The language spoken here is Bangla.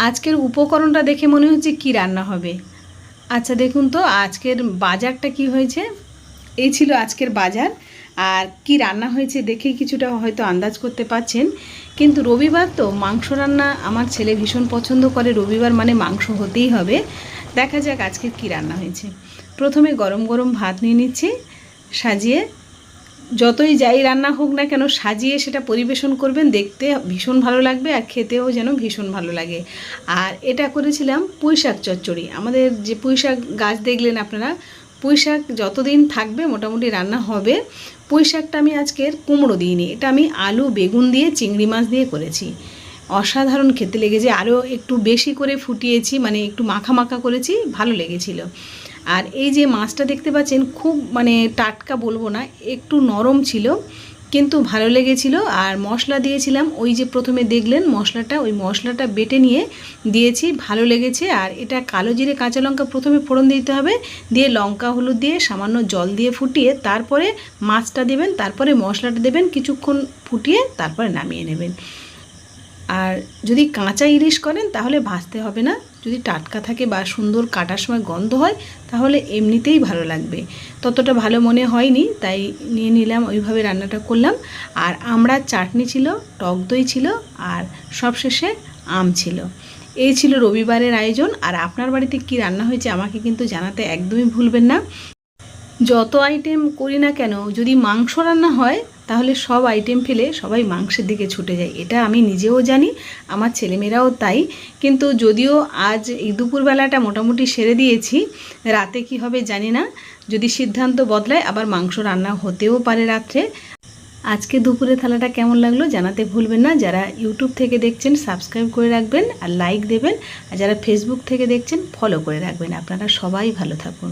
আজকের উপকরণটা দেখে মনে হচ্ছে কি রান্না হবে। আচ্ছা দেখুন তো আজকের বাজারটা কি হয়েছে। এই ছিল আজকের বাজার। আর কি রান্না হয়েছে দেখে কিছুটা হয়তো আন্দাজ করতে পারছেন। কিন্তু রবিবার তো মাংস রান্না আমার ছেলে ভীষণ পছন্দ করে, রবিবার মানে মাংস হতেই হবে। দেখা যাক আজকের কি রান্না হয়েছে। প্রথমে গরম গরম ভাত নিয়ে নিচ্ছি সাজিয়ে। যতই যাই রান্না হোক না কেন সাজিয়ে সেটা পরিবেশন করবেন, দেখতে ভীষণ ভালো লাগবে আর খেতেও যেন ভীষণ ভালো লাগে। আর এটা করেছিলাম পুঁইশাক চচ্চড়ি। আমাদের যে পুঁইশাক গাছ দেখলেন আপনারা, পুঁইশাক যতদিন থাকবে মোটামুটি রান্না হবে। পুঁইশাকটা আমি আজকের কুমড়ো দিইনি, এটা আমি আলু বেগুন দিয়ে চিংড়ি মাছ দিয়ে করেছি। অসাধারণ খেতে লেগেছে, আরও একটু বেশি করে ফুটিয়েছি, মানে একটু মাখা মাখা করেছি, ভালো লেগেছিল। আর এই যে মাছটা দেখতে পাচ্ছেন খুব মানে টাটকা বলবো না, একটু নরম ছিল কিন্তু ভালো লেগেছিল। আর মশলা দিয়েছিলাম ওই যে প্রথমে দেখলেন মশলাটা, ওই মশলাটা বেটে নিয়ে দিয়েছি, ভালো লেগেছে। আর এটা কালো জিরে কাঁচা লঙ্কা প্রথমে ফোড়ন দিতে হবে, দিয়ে লঙ্কা হলুদ দিয়ে সামান্য জল দিয়ে ফুটিয়ে তারপরে মাছটা দেবেন, তারপরে মশলাটা দেবেন, কিছুক্ষণ ফুটিয়ে তারপরে নামিয়ে নেবেন। আর যদি কাঁচা ইলিশ করেন তাহলে ভাজতে হবে না, যদি টাটকা থাকে বা সুন্দর কাটার সময় গন্ধ হয় তাহলে এমনিতেই ভালো লাগবে। ততটা ভালো মনে হয়নি তাই নিয়ে নিলাম, ওইভাবে রান্নাটা করলাম। আর আমড়ার চাটনি ছিল, টক দই ছিল, আর সবশেষে আম ছিল। এই ছিল রবিবারের আয়োজন। আর আপনার বাড়িতে কি রান্না হয়েছে আমাকে কিন্তু জানাতে একদমই ভুলবেন না। যত আইটেম করি না কেন যদি মাংস রান্না হয় তাহলে সব আইটেম ফেলে সবাই মাংসের দিকে ছুটে যায়, এটা আমি নিজেও জানি, আমার ছেলেমেয়েরাও তাই। কিন্তু যদিও আজ এই দুপুরবেলাটা মোটামুটি সেরে দিয়েছি, রাতে কি হবে জানি না, যদি সিদ্ধান্ত বদলায় আবার মাংস রান্না হতেও পারে রাত্রে। আজকে দুপুরে থালাটা কেমন লাগলো জানাতে ভুলবেন না। যারা ইউটিউব থেকে দেখছেন সাবস্ক্রাইব করে রাখবেন আর লাইক দেবেন, আর যারা ফেসবুক থেকে দেখছেন ফলো করে রাখবেন। আপনারা সবাই ভালো থাকুন।